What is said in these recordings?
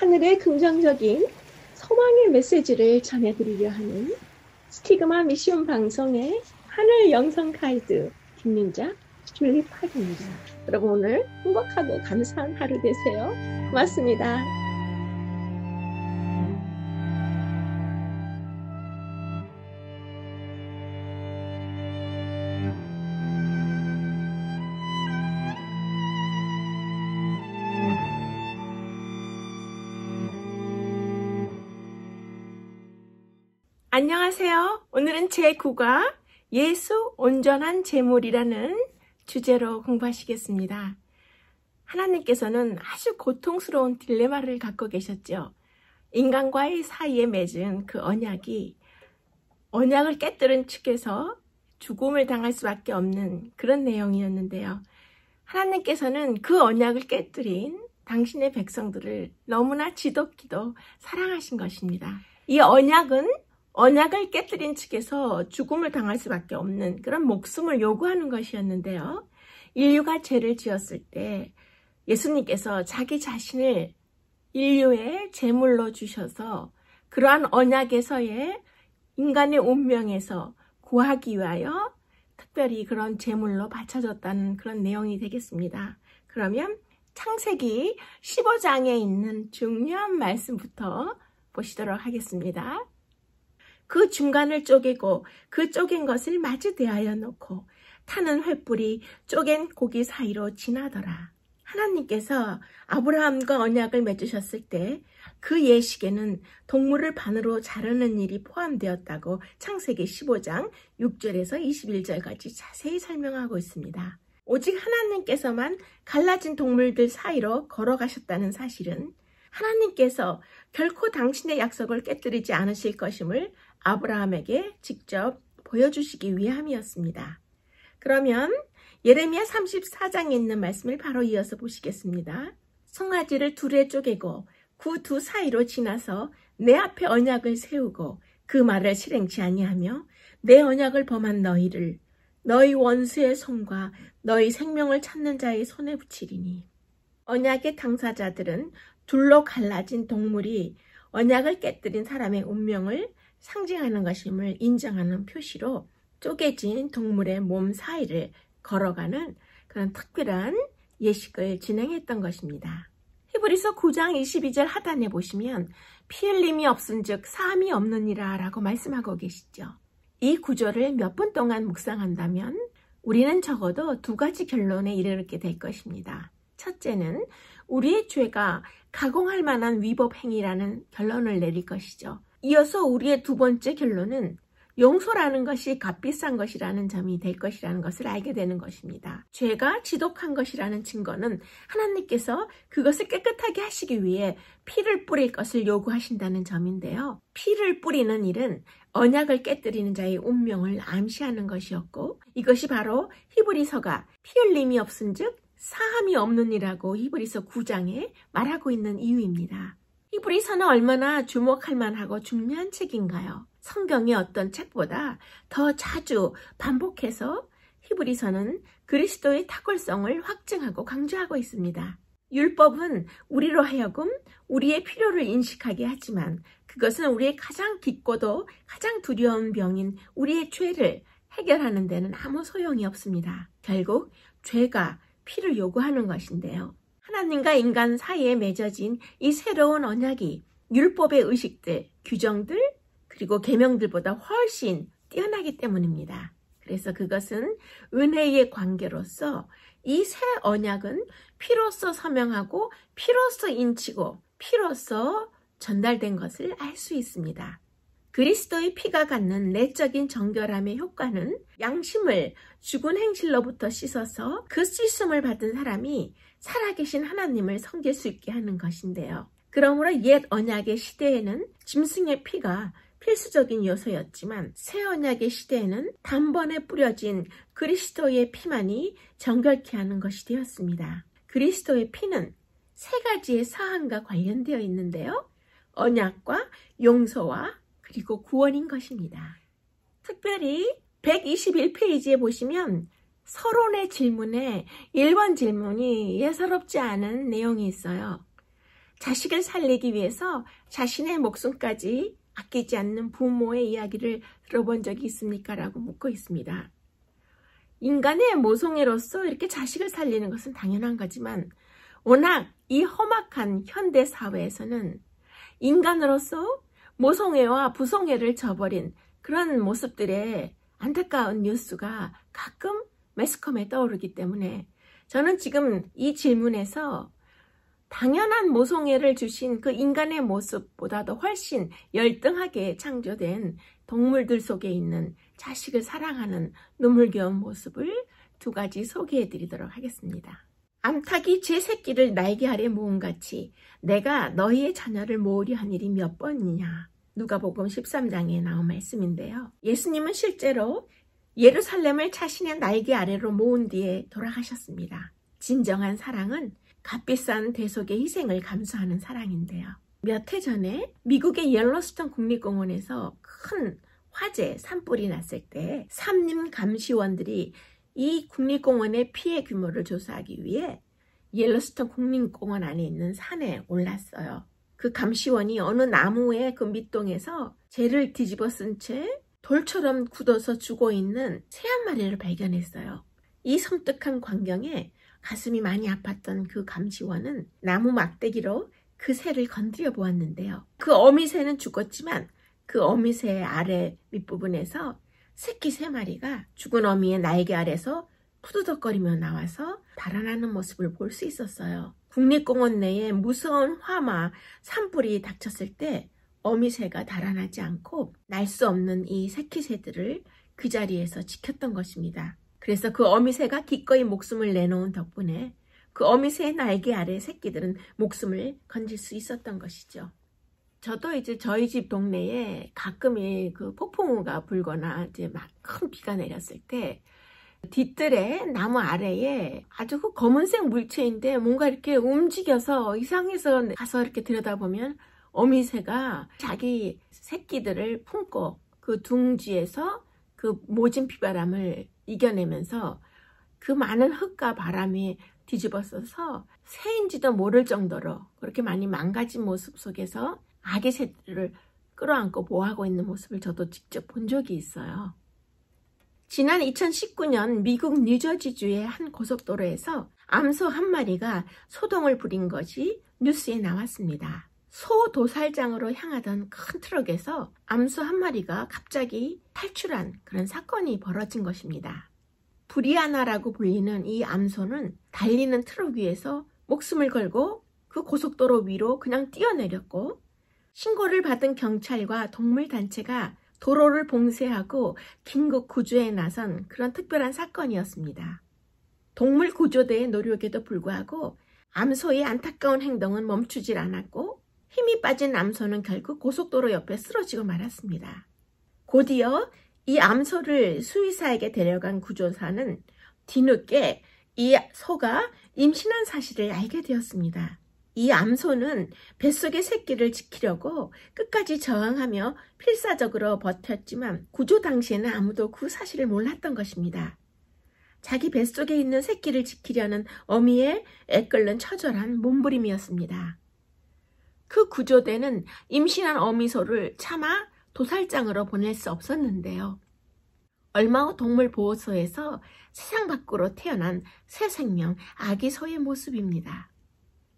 하늘의 긍정적인 소망의 메시지를 전해드리려 하는 스티그마 미션 방송의 하늘 영성 가이드 김민자 줄리팍입니다. 여러분 오늘 행복하고 감사한 하루 되세요. 고맙습니다. 안녕하세요. 오늘은 제9과 예수 온전한 제물이라는 주제로 공부하시겠습니다. 하나님께서는 아주 고통스러운 딜레마를 갖고 계셨죠. 인간과의 사이에 맺은 그 언약을 깨뜨린 측에서 죽음을 당할 수밖에 없는 그런 내용이었는데요. 하나님께서는 그 언약을 깨뜨린 당신의 백성들을 너무나 지독히도 사랑하신 것입니다. 이 언약을 깨뜨린 측에서 죽음을 당할 수밖에 없는 그런 목숨을 요구하는 것이었는데요. 인류가 죄를 지었을 때 예수님께서 자기 자신을 인류의 제물로 주셔서 그러한 언약에서의 인간의 운명에서 구하기 위하여 특별히 그런 제물로 바쳐졌다는 그런 내용이 되겠습니다. 그러면 창세기 15장에 있는 중요한 말씀부터 보시도록 하겠습니다. 그 중간을 쪼개고 그 쪼갠 것을 마주 대하여 놓고 타는 횃불이 쪼갠 고기 사이로 지나더라. 하나님께서 아브라함과 언약을 맺으셨을 때 그 예식에는 동물을 반으로 자르는 일이 포함되었다고 창세기 15장 6절에서 21절까지 자세히 설명하고 있습니다. 오직 하나님께서만 갈라진 동물들 사이로 걸어가셨다는 사실은 하나님께서 결코 당신의 약속을 깨뜨리지 않으실 것임을 아브라함에게 직접 보여주시기 위함이었습니다. 그러면 예레미야 34장에 있는 말씀을 바로 이어서 보시겠습니다. 송아지를 둘에 쪼개고 그 두 사이로 지나서 내 앞에 언약을 세우고 그 말을 실행치 아니하며 내 언약을 범한 너희를 너희 원수의 손과 너희 생명을 찾는 자의 손에 붙이리니. 언약의 당사자들은 둘로 갈라진 동물이 언약을 깨뜨린 사람의 운명을 상징하는 것임을 인정하는 표시로 쪼개진 동물의 몸 사이를 걸어가는 그런 특별한 예식을 진행했던 것입니다. 히브리서 9장 22절 하단에 보시면 피 흘림이 없은즉 사함이 없느니라 라고 말씀하고 계시죠. 이 구절을 몇 분 동안 묵상한다면 우리는 적어도 두 가지 결론에 이르게 될 것입니다. 첫째는 우리의 죄가 가공할 만한 위법 행위라는 결론을 내릴 것이죠. 이어서 우리의 두 번째 결론은 용서라는 것이 값비싼 것이라는 점이 될 것이라는 것을 알게 되는 것입니다. 죄가 지독한 것이라는 증거는 하나님께서 그것을 깨끗하게 하시기 위해 피를 뿌릴 것을 요구하신다는 점인데요. 피를 뿌리는 일은 언약을 깨뜨리는 자의 운명을 암시하는 것이었고 이것이 바로 히브리서가 피 흘림이 없은즉 사함이 없느니라고 히브리서 9장에 말하고 있는 이유입니다. 히브리서는 얼마나 주목할 만하고 중요한 책인가요? 성경의 어떤 책보다 더 자주 반복해서 히브리서는 그리스도의 탁월성을 확증하고 강조하고 있습니다. 율법은 우리로 하여금 우리의 필요를 인식하게 하지만 그것은 우리의 가장 깊고도 가장 두려운 병인 우리의 죄를 해결하는 데는 아무 소용이 없습니다. 결국 죄가 피를 요구하는 것인데요. 하나님과 인간 사이에 맺어진 이 새로운 언약이 율법의 의식들, 규정들, 그리고 계명들보다 훨씬 뛰어나기 때문입니다. 그래서 그것은 은혜의 관계로서 이 새 언약은 피로써 서명하고 피로써 인치고 피로써 전달된 것을 알 수 있습니다. 그리스도의 피가 갖는 내적인 정결함의 효과는 양심을 죽은 행실로부터 씻어서 그 씻음을 받은 사람이 살아계신 하나님을 섬길 수 있게 하는 것인데요. 그러므로 옛 언약의 시대에는 짐승의 피가 필수적인 요소였지만 새 언약의 시대에는 단번에 뿌려진 그리스도의 피만이 정결케 하는 것이 되었습니다. 그리스도의 피는 세 가지의 사항과 관련되어 있는데요. 언약과 용서와 그리고 구원인 것입니다. 특별히 121페이지에 보시면 서론의 질문에 1번 질문이 예사롭지 않은 내용이 있어요. 자식을 살리기 위해서 자신의 목숨까지 아끼지 않는 부모의 이야기를 들어본 적이 있습니까? 라고 묻고 있습니다. 인간의 모성애로서 이렇게 자식을 살리는 것은 당연한 거지만 워낙 이 험악한 현대 사회에서는 인간으로서 모성애와 부성애를 저버린 그런 모습들의 안타까운 뉴스가 가끔 매스컴에 떠오르기 때문에 저는 지금 이 질문에서 당연한 모성애를 주신 그 인간의 모습보다도 훨씬 열등하게 창조된 동물들 속에 있는 자식을 사랑하는 눈물겨운 모습을 두 가지 소개해 드리도록 하겠습니다. 암탉이 제 새끼를 날개 아래 모음같이 내가 너희의 자녀를 모으려 한 일이 몇 번이냐. 누가복음 13장에 나온 말씀인데요. 예수님은 실제로 예루살렘을 자신의 날개 아래로 모은 뒤에 돌아가셨습니다. 진정한 사랑은 값비싼 대속의 희생을 감수하는 사랑인데요. 몇 해 전에 미국의 옐로스톤 국립공원에서 큰 화재 산불이 났을 때 산림 감시원들이 이 국립공원의 피해 규모를 조사하기 위해 옐로스톤 국립공원 안에 있는 산에 올랐어요. 그 감시원이 어느 나무의 그 밑동에서 재를 뒤집어 쓴 채 돌처럼 굳어서 죽어있는 새 한 마리를 발견했어요. 이 섬뜩한 광경에 가슴이 많이 아팠던 그 감시원은 나무 막대기로 그 새를 건드려 보았는데요. 그 어미새는 죽었지만 그 어미새 아래 밑부분에서 새끼 3마리가 죽은 어미의 날개 아래서 푸드덕거리며 나와서 달아나는 모습을 볼 수 있었어요. 국립공원 내에 무서운 화마, 산불이 닥쳤을 때 어미새가 달아나지 않고 날 수 없는 이 새끼 새들을 그 자리에서 지켰던 것입니다. 그래서 그 어미새가 기꺼이 목숨을 내놓은 덕분에 그 어미새의 날개 아래 새끼들은 목숨을 건질 수 있었던 것이죠. 저도 이제 저희 집 동네에 가끔 그 폭풍우가 불거나 이제 막 큰 비가 내렸을 때 뒤뜰에 나무 아래에 아주 그 검은색 물체인데 뭔가 이렇게 움직여서 이상해서 가서 이렇게 들여다보면 어미새가 자기 새끼들을 품고 그 둥지에서 그 모진 비바람을 이겨내면서 그 많은 흙과 바람이 뒤집어서서 새인지도 모를 정도로 그렇게 많이 망가진 모습 속에서 아기 새들을 끌어안고 보호하고 있는 모습을 저도 직접 본 적이 있어요. 지난 2019년 미국 뉴저지주의 한 고속도로에서 암소 한 마리가 소동을 부린 것이 뉴스에 나왔습니다. 소 도살장으로 향하던 큰 트럭에서 암소 한 마리가 갑자기 탈출한 그런 사건이 벌어진 것입니다. 브리아나라고 불리는 이 암소는 달리는 트럭 위에서 목숨을 걸고 그 고속도로 위로 그냥 뛰어내렸고 신고를 받은 경찰과 동물단체가 도로를 봉쇄하고 긴급 구조에 나선 그런 특별한 사건이었습니다. 동물구조대의 노력에도 불구하고 암소의 안타까운 행동은 멈추질 않았고 힘이 빠진 암소는 결국 고속도로 옆에 쓰러지고 말았습니다. 곧이어 이 암소를 수의사에게 데려간 구조사는 뒤늦게 이 소가 임신한 사실을 알게 되었습니다. 이 암소는 뱃속의 새끼를 지키려고 끝까지 저항하며 필사적으로 버텼지만 구조 당시에는 아무도 그 사실을 몰랐던 것입니다. 자기 뱃속에 있는 새끼를 지키려는 어미의 애끓는 처절한 몸부림이었습니다. 그 구조대는 임신한 어미소를 차마 도살장으로 보낼 수 없었는데요. 얼마 후 동물보호소에서 세상 밖으로 태어난 새 생명 아기 소의 모습입니다.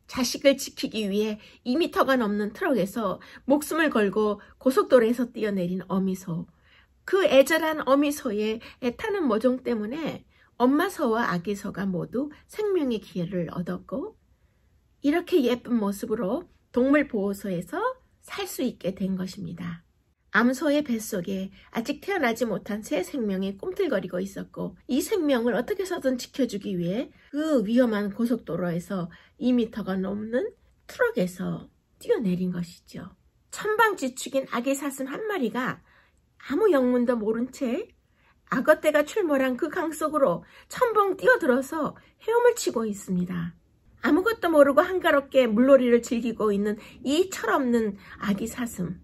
자식을 지키기 위해 2m가 넘는 트럭에서 목숨을 걸고 고속도로에서 뛰어내린 어미소. 그 애절한 어미소의 애타는 모종 때문에 엄마소와 아기소가 모두 생명의 기회를 얻었고 이렇게 예쁜 모습으로 동물보호소에서 살 수 있게 된 것입니다. 암소의 뱃속에 아직 태어나지 못한 새 생명이 꿈틀거리고 있었고 이 생명을 어떻게 해서든 지켜주기 위해 그 위험한 고속도로에서 2m가 넘는 트럭에서 뛰어내린 것이죠. 천방지축인 아기 사슴 한 마리가 아무 영문도 모른 채 악어떼가 출몰한 그 강 속으로 첨벙 뛰어들어서 헤엄을 치고 있습니다. 아무것도 모르고 한가롭게 물놀이를 즐기고 있는 이 철없는 아기 사슴.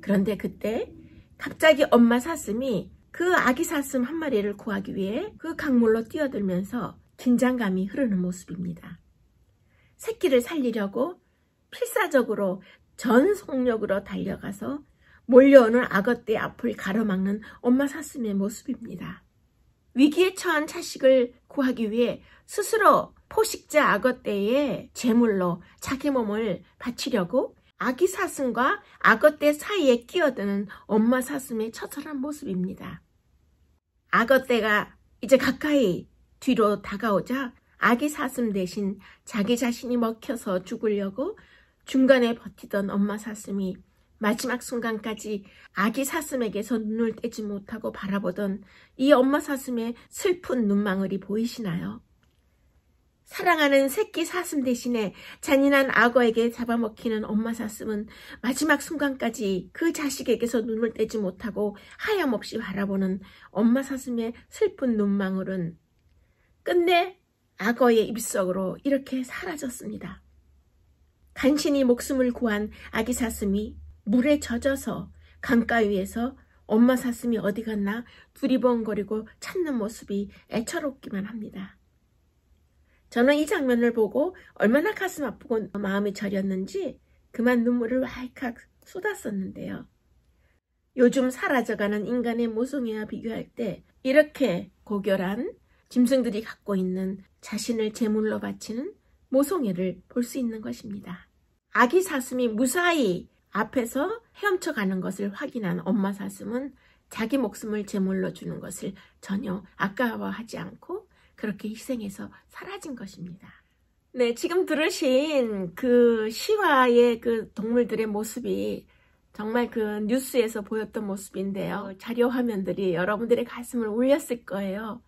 그런데 그때 갑자기 엄마 사슴이 그 아기 사슴 한 마리를 구하기 위해 그 강물로 뛰어들면서 긴장감이 흐르는 모습입니다. 새끼를 살리려고 필사적으로 전 속력으로 달려가서 몰려오는 악어떼 앞을 가로막는 엄마 사슴의 모습입니다. 위기에 처한 자식을 구하기 위해 스스로 포식자 악어떼의 제물로 자기 몸을 바치려고 아기 사슴과 악어떼 사이에 끼어드는 엄마 사슴의 처절한 모습입니다. 악어떼가 이제 가까이 뒤로 다가오자 아기 사슴 대신 자기 자신이 먹혀서 죽으려고 중간에 버티던 엄마 사슴이 마지막 순간까지 아기 사슴에게서 눈을 떼지 못하고 바라보던 이 엄마 사슴의 슬픈 눈망울이 보이시나요? 사랑하는 새끼 사슴 대신에 잔인한 악어에게 잡아먹히는 엄마 사슴은 마지막 순간까지 그 자식에게서 눈을 떼지 못하고 하염없이 바라보는 엄마 사슴의 슬픈 눈망울은 끝내 악어의 입속으로 이렇게 사라졌습니다. 간신히 목숨을 구한 아기 사슴이 물에 젖어서 강가 위에서 엄마 사슴이 어디 갔나 두리번거리고 찾는 모습이 애처롭기만 합니다. 저는 이 장면을 보고 얼마나 가슴 아프고 마음이 저렸는지 그만 눈물을 왈칵 쏟았었는데요. 요즘 사라져가는 인간의 모성애와 비교할 때 이렇게 고결한 짐승들이 갖고 있는 자신을 제물로 바치는 모성애를 볼 수 있는 것입니다. 아기 사슴이 무사히 앞에서 헤엄쳐가는 것을 확인한 엄마 사슴은 자기 목숨을 제물로 주는 것을 전혀 아까워하지 않고 그렇게 희생해서 사라진 것입니다. 네, 지금 들으신 그 시와의 그 동물들의 모습이 정말 그 뉴스에서 보였던 모습인데요. 자료 화면들이 여러분들의 가슴을 울렸을 거예요.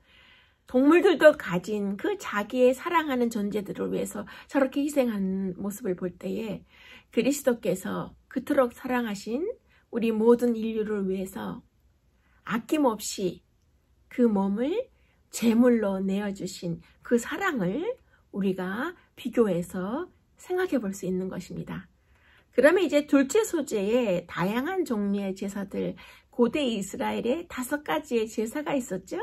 동물들도 가진 그 자기의 사랑하는 존재들을 위해서 저렇게 희생하는 모습을 볼 때에 그리스도께서 그토록 사랑하신 우리 모든 인류를 위해서 아낌없이 그 몸을 제물로 내어주신 그 사랑을 우리가 비교해서 생각해 볼 수 있는 것입니다. 그러면 이제 둘째 소재에 다양한 종류의 제사들, 고대 이스라엘에 5가지의 제사가 있었죠?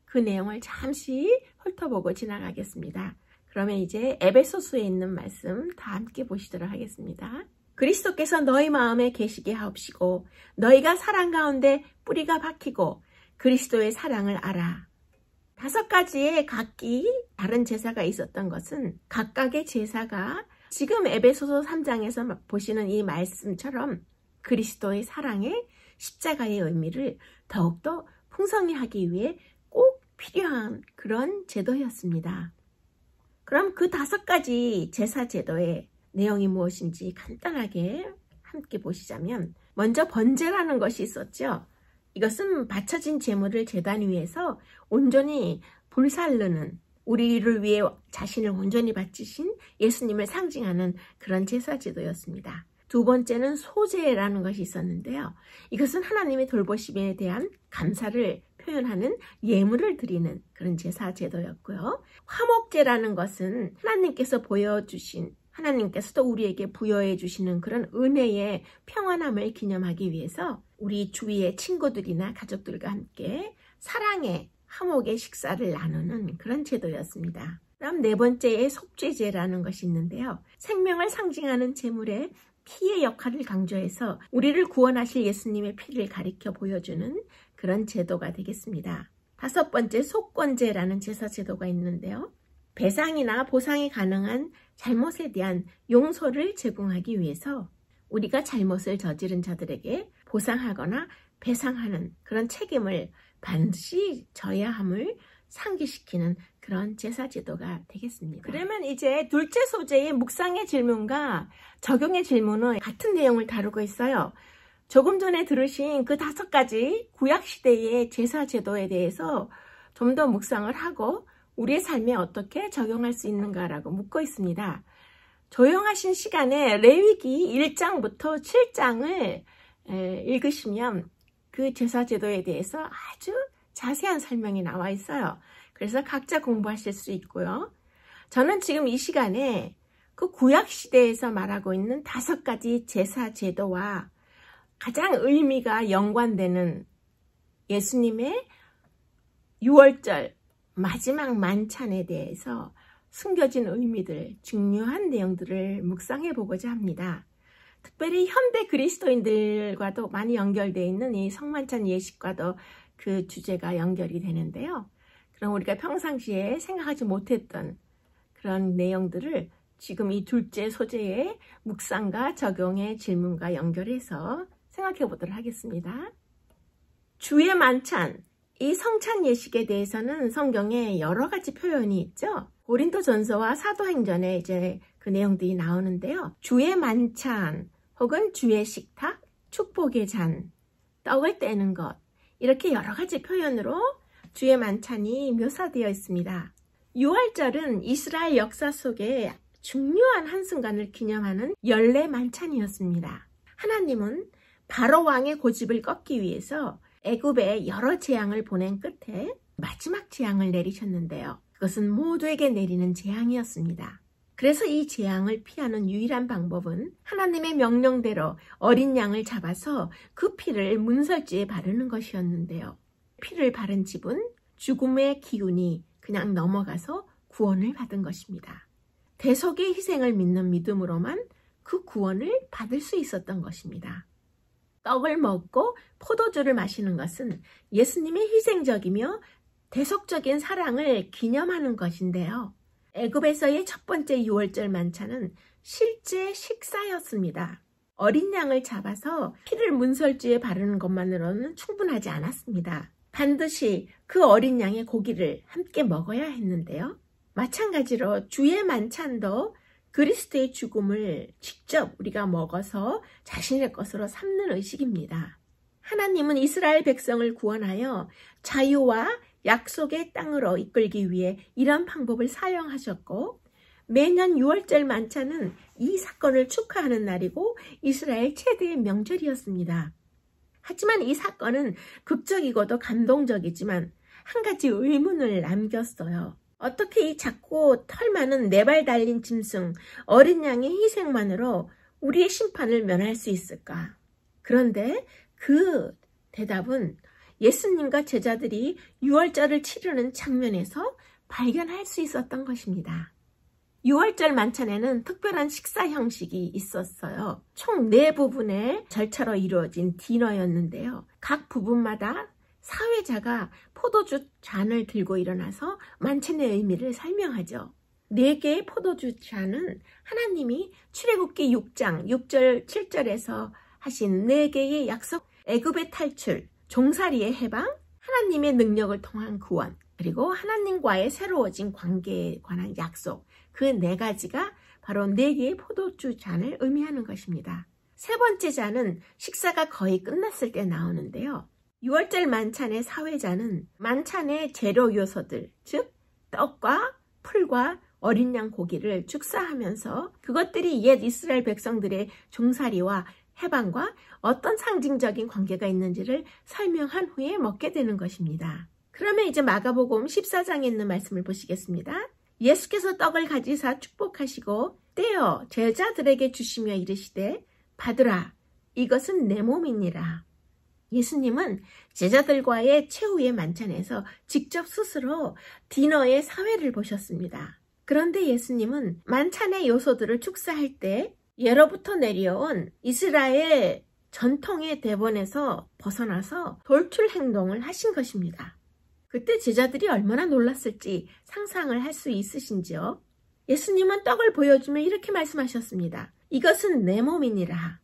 그 내용을 잠시 훑어보고 지나가겠습니다. 그러면 이제 에베소서에 있는 말씀 다 함께 보시도록 하겠습니다. 그리스도께서 너희 마음에 계시게 하옵시고 너희가 사랑 가운데 뿌리가 박히고 그리스도의 사랑을 알아. 5가지의 각기 다른 제사가 있었던 것은 각각의 제사가 지금 에베소서 3장에서 보시는 이 말씀처럼 그리스도의 사랑의 십자가의 의미를 더욱더 풍성히 하기 위해 꼭 필요한 그런 제도였습니다. 그럼 그 5가지 제사 제도의 내용이 무엇인지 간단하게 함께 보시자면 먼저 번제라는 것이 있었죠. 이것은 바쳐진 제물을 제단 위에서 온전히 불살르는 우리를 위해 자신을 온전히 바치신 예수님을 상징하는 그런 제사 제도였습니다. 2번째는 소제라는 것이 있었는데요. 이것은 하나님의 돌보심에 대한 감사를 표현하는 예물을 드리는 그런 제사 제도였고요. 화목제라는 것은 하나님께서도 우리에게 부여해 주시는 그런 은혜의 평안함을 기념하기 위해서 우리 주위의 친구들이나 가족들과 함께 사랑의 화목의 식사를 나누는 그런 제도였습니다. 다음 4번째에 속죄제라는 것이 있는데요. 생명을 상징하는 제물의 피의 역할을 강조해서 우리를 구원하실 예수님의 피를 가리켜 보여주는 그런 제도가 되겠습니다. 5번째 속건제라는 제사 제도가 있는데요. 배상이나 보상이 가능한 잘못에 대한 용서를 제공하기 위해서 우리가 잘못을 저지른 자들에게 보상하거나 배상하는 그런 책임을 반드시 져야 함을 상기시키는 그런 제사 제도가 되겠습니다. 그러면 이제 둘째 소재의 묵상의 질문과 적용의 질문은 같은 내용을 다루고 있어요. 조금 전에 들으신 그 5가지 구약시대의 제사 제도에 대해서 좀 더 묵상을 하고 우리의 삶에 어떻게 적용할 수 있는가라고 묻고 있습니다. 조용하신 시간에 레위기 1장부터 7장을 읽으시면 그 제사 제도에 대해서 아주 자세한 설명이 나와 있어요. 그래서 각자 공부하실 수 있고요. 저는 지금 이 시간에 그 구약시대에서 말하고 있는 5가지 제사 제도와 가장 의미가 연관되는 예수님의 6월절 마지막 만찬에 대해서 숨겨진 의미들, 중요한 내용들을 묵상해 보고자 합니다. 특별히 현대 그리스도인들과도 많이 연결되어 있는 이 성만찬 예식과도 그 주제가 연결이 되는데요. 그럼 우리가 평상시에 생각하지 못했던 그런 내용들을 지금 이 둘째 소재의 묵상과 적용의 질문과 연결해서 생각해 보도록 하겠습니다. 주의 만찬, 이 성찬 예식에 대해서는 성경에 여러 가지 표현이 있죠. 고린도전서와 사도행전에 이제 그 내용들이 나오는데요. 주의 만찬 혹은 주의 식탁, 축복의 잔, 떡을 떼는 것, 이렇게 여러 가지 표현으로 주의 만찬이 묘사되어 있습니다. 유월절은 이스라엘 역사 속에 중요한 한순간을 기념하는 연례 만찬이었습니다. 하나님은 바로 왕의 고집을 꺾기 위해서 애굽에 여러 재앙을 보낸 끝에 마지막 재앙을 내리셨는데요. 그것은 모두에게 내리는 재앙이었습니다. 그래서 이 재앙을 피하는 유일한 방법은 하나님의 명령대로 어린 양을 잡아서 그 피를 문설주에 바르는 것이었는데요. 피를 바른 집은 죽음의 기운이 그냥 넘어가서 구원을 받은 것입니다. 대속의 희생을 믿는 믿음으로만 그 구원을 받을 수 있었던 것입니다. 떡을 먹고 포도주를 마시는 것은 예수님의 희생적이며 대속적인 사랑을 기념하는 것인데요. 애굽에서의 첫 번째 유월절 만찬은 실제 식사였습니다. 어린 양을 잡아서 피를 문설주에 바르는 것만으로는 충분하지 않았습니다. 반드시 그 어린 양의 고기를 함께 먹어야 했는데요. 마찬가지로 주의 만찬도 그리스도의 죽음을 직접 우리가 먹어서 자신의 것으로 삼는 의식입니다. 하나님은 이스라엘 백성을 구원하여 자유와 약속의 땅으로 이끌기 위해 이런 방법을 사용하셨고, 매년 유월절 만찬은 이 사건을 축하하는 날이고 이스라엘 최대의 명절이었습니다. 하지만 이 사건은 극적이고도 감동적이지만 한 가지 의문을 남겼어요. 어떻게 이 작고 털 많은 4발 달린 짐승, 어린 양의 희생만으로 우리의 심판을 면할 수 있을까? 그런데 그 대답은 예수님과 제자들이 유월절을 치르는 장면에서 발견할 수 있었던 것입니다. 유월절 만찬에는 특별한 식사 형식이 있었어요. 총 4부분의 절차로 이루어진 디너였는데요. 각 부분마다 사회자가 포도주 잔을 들고 일어나서 만찬의 의미를 설명하죠. 4개의 포도주 잔은 하나님이 출애굽기 6장 6절 7절에서 하신 4개의 약속, 애굽의 탈출, 종살이의 해방, 하나님의 능력을 통한 구원, 그리고 하나님과의 새로워진 관계에 관한 약속, 그 4가지가 바로 4개의 포도주 잔을 의미하는 것입니다. 세 번째 잔은 식사가 거의 끝났을 때 나오는데요. 유월절 만찬의 사회자는 만찬의 재료 요소들, 즉 떡과 풀과 어린 양 고기를 축사하면서 그것들이 옛 이스라엘 백성들의 종살이와 해방과 어떤 상징적인 관계가 있는지를 설명한 후에 먹게 되는 것입니다. 그러면 이제 마가복음 14장에 있는 말씀을 보시겠습니다. 예수께서 떡을 가지사 축복하시고 떼어 제자들에게 주시며 이르시되 받으라, 이것은 내 몸이니라. 예수님은 제자들과의 최후의 만찬에서 직접 스스로 디너의 사회를 보셨습니다. 그런데 예수님은 만찬의 요소들을 축사할 때 예로부터 내려온 이스라엘 전통의 대본에서 벗어나서 돌출 행동을 하신 것입니다. 그때 제자들이 얼마나 놀랐을지 상상을 할 수 있으신지요? 예수님은 떡을 보여주며 이렇게 말씀하셨습니다. 이것은 내 몸이니라.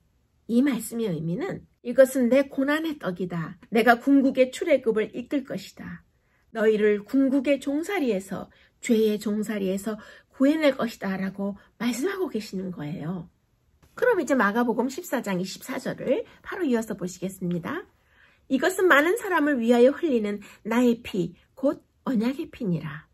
이 말씀의 의미는 이것은 내 고난의 떡이다. 내가 궁극의 출애굽을 이끌 것이다. 너희를 궁극의 종살이에서, 죄의 종살이에서 구해낼 것이다 라고 말씀하고 계시는 거예요. 그럼 이제 마가복음 14장 24절을 바로 이어서 보시겠습니다. 이것은 많은 사람을 위하여 흘리는 나의 피, 곧 언약의 피니라.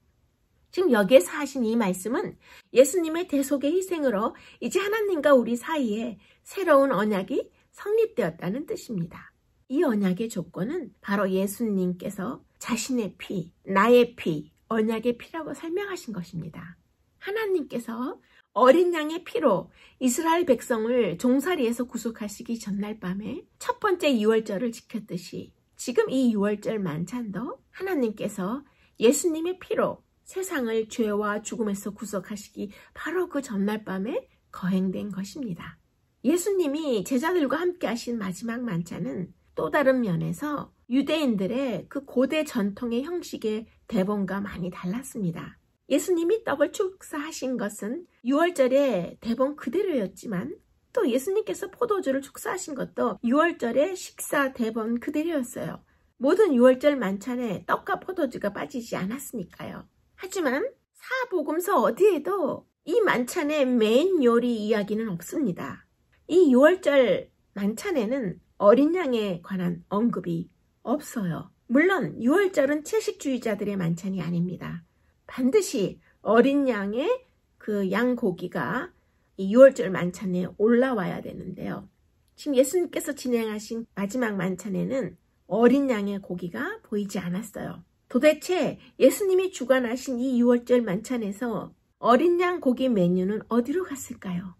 지금 여기에서 하신 이 말씀은 예수님의 대속의 희생으로 이제 하나님과 우리 사이에 새로운 언약이 성립되었다는 뜻입니다. 이 언약의 조건은 바로 예수님께서 자신의 피, 나의 피, 언약의 피라고 설명하신 것입니다. 하나님께서 어린 양의 피로 이스라엘 백성을 종살이에서 구속하시기 전날 밤에 첫 번째 유월절을 지켰듯이 지금 이 유월절 만찬도 하나님께서 예수님의 피로 세상을 죄와 죽음에서 구속하시기 바로 그 전날 밤에 거행된 것입니다. 예수님이 제자들과 함께 하신 마지막 만찬은 또 다른 면에서 유대인들의 그 고대 전통의 형식의 대본과 많이 달랐습니다. 예수님이 떡을 축사하신 것은 유월절의 대본 그대로였지만 또 예수님께서 포도주를 축사하신 것도 유월절의 식사 대본 그대로였어요. 모든 유월절 만찬에 떡과 포도주가 빠지지 않았으니까요. 하지만 사복음서 어디에도 이 만찬의 메인 요리 이야기는 없습니다. 이 유월절 만찬에는 어린 양에 관한 언급이 없어요. 물론 유월절은 채식주의자들의 만찬이 아닙니다. 반드시 어린 양의 그 양고기가 이 유월절 만찬에 올라와야 되는데요. 지금 예수님께서 진행하신 마지막 만찬에는 어린 양의 고기가 보이지 않았어요. 도대체 예수님이 주관하신 이 유월절 만찬에서 어린 양 고기 메뉴는 어디로 갔을까요?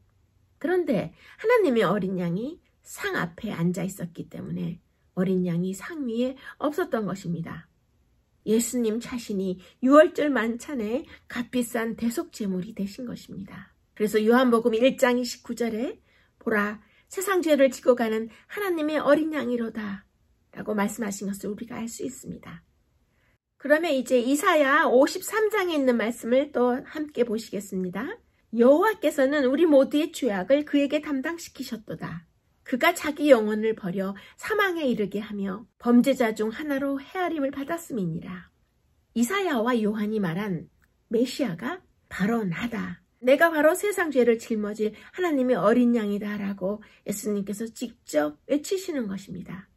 그런데 하나님의 어린 양이 상 앞에 앉아 있었기 때문에 어린 양이 상 위에 없었던 것입니다. 예수님 자신이 유월절 만찬에 값비싼 대속제물이 되신 것입니다. 그래서 요한복음 1장 29절에 보라 세상 죄를 지고 가는 하나님의 어린 양이로다 라고 말씀하신 것을 우리가 알 수 있습니다. 그러면 이제 이사야 53장에 있는 말씀을 또 함께 보시겠습니다. 여호와께서는 우리 모두의 죄악을 그에게 담당시키셨도다. 그가 자기 영혼을 버려 사망에 이르게 하며 범죄자 중 하나로 헤아림을 받았음이니라. 이사야와 요한이 말한 메시아가 바로 나다. 내가 바로 세상 죄를 짊어질 하나님의 어린 양이다 라고 예수님께서 직접 외치시는 것입니다.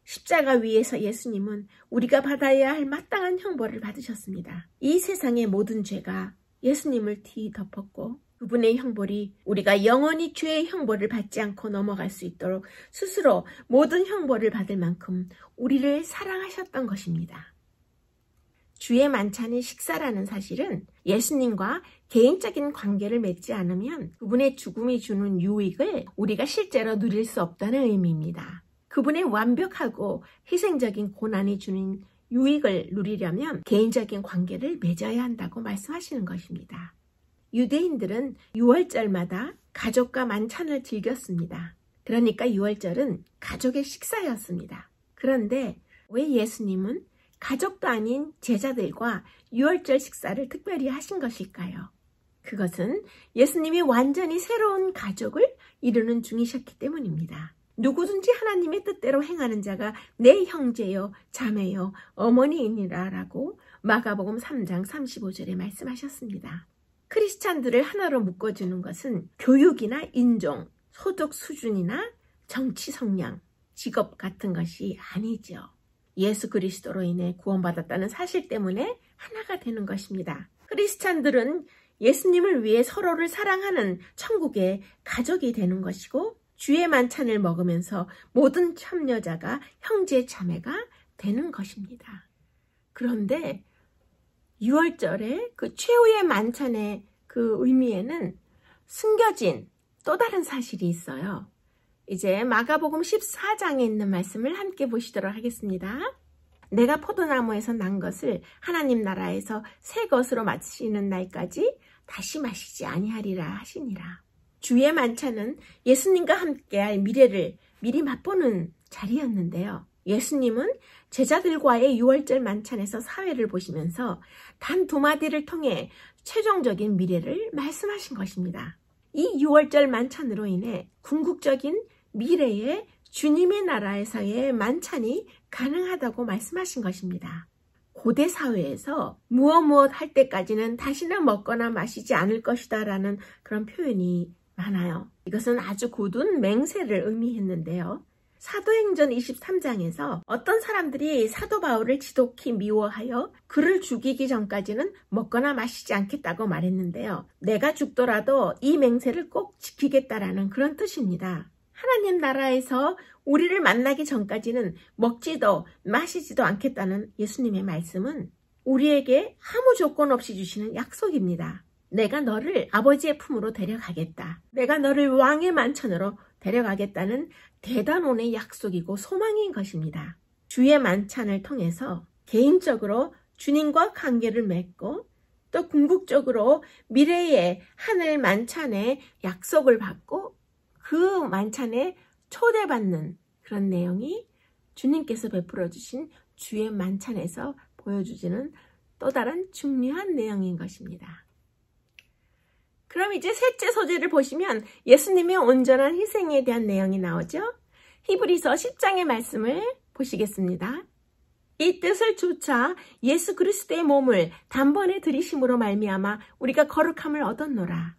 십자가 위에서 예수님은 우리가 받아야 할 마땅한 형벌을 받으셨습니다. 이 세상의 모든 죄가 예수님을 뒤덮었고 그분의 형벌이 우리가 영원히 죄의 형벌을 받지 않고 넘어갈 수 있도록 스스로 모든 형벌을 받을 만큼 우리를 사랑하셨던 것입니다. 주의 만찬의 식사라는 사실은 예수님과 개인적인 관계를 맺지 않으면 그분의 죽음이 주는 유익을 우리가 실제로 누릴 수 없다는 의미입니다. 그분의 완벽하고 희생적인 고난이 주는 유익을 누리려면 개인적인 관계를 맺어야 한다고 말씀하시는 것입니다. 유대인들은 유월절마다 가족과 만찬을 즐겼습니다. 그러니까 유월절은 가족의 식사였습니다. 그런데 왜 예수님은 가족도 아닌 제자들과 유월절 식사를 특별히 하신 것일까요? 그것은 예수님이 완전히 새로운 가족을 이루는 중이셨기 때문입니다. 누구든지 하나님의 뜻대로 행하는 자가 내 형제요, 자매요, 어머니이니라 라고 마가복음 3장 35절에 말씀하셨습니다. 크리스찬들을 하나로 묶어주는 것은 교육이나 인종, 소득 수준이나 정치 성향, 직업 같은 것이 아니죠. 예수 그리스도로 인해 구원받았다는 사실 때문에 하나가 되는 것입니다. 크리스찬들은 예수님을 위해 서로를 사랑하는 천국의 가족이 되는 것이고 주의 만찬을 먹으면서 모든 참여자가 형제 자매가 되는 것입니다. 그런데 유월절에 그 최후의 만찬의 그 의미에는 숨겨진 또 다른 사실이 있어요. 이제 마가복음 14장에 있는 말씀을 함께 보시도록 하겠습니다. 내가 포도나무에서 난 것을 하나님 나라에서 새 것으로 마시는 날까지 다시 마시지 아니하리라 하시니라. 주의 만찬은 예수님과 함께할 미래를 미리 맛보는 자리였는데요. 예수님은 제자들과의 유월절 만찬에서 사회를 보시면서 단 두 마디를 통해 최종적인 미래를 말씀하신 것입니다. 이 유월절 만찬으로 인해 궁극적인 미래의 주님의 나라에서의 만찬이 가능하다고 말씀하신 것입니다. 고대 사회에서 무엇 할 때까지는 다시는 먹거나 마시지 않을 것이다 라는 그런 표현이 많아요. 이것은 아주 굳은 맹세를 의미했는데요. 사도행전 23장에서 어떤 사람들이 사도 바울을 지독히 미워하여 그를 죽이기 전까지는 먹거나 마시지 않겠다고 말했는데요. 내가 죽더라도 이 맹세를 꼭 지키겠다라는 그런 뜻입니다. 하나님 나라에서 우리를 만나기 전까지는 먹지도 마시지도 않겠다는 예수님의 말씀은 우리에게 아무 조건 없이 주시는 약속입니다. 내가 너를 아버지의 품으로 데려가겠다. 내가 너를 왕의 만찬으로 데려가겠다는 대단원의 약속이고 소망인 것입니다. 주의 만찬을 통해서 개인적으로 주님과 관계를 맺고 또 궁극적으로 미래의 하늘 만찬의 약속을 받고 그 만찬에 초대받는 그런 내용이 주님께서 베풀어 주신 주의 만찬에서 보여주시는 또 다른 중요한 내용인 것입니다. 그럼 이제 셋째 소재를 보시면 예수님의 온전한 희생에 대한 내용이 나오죠. 히브리서 10장의 말씀을 보시겠습니다. 이 뜻을 조차 예수 그리스도의 몸을 단번에 들이심으로 말미암아 우리가 거룩함을 얻었노라.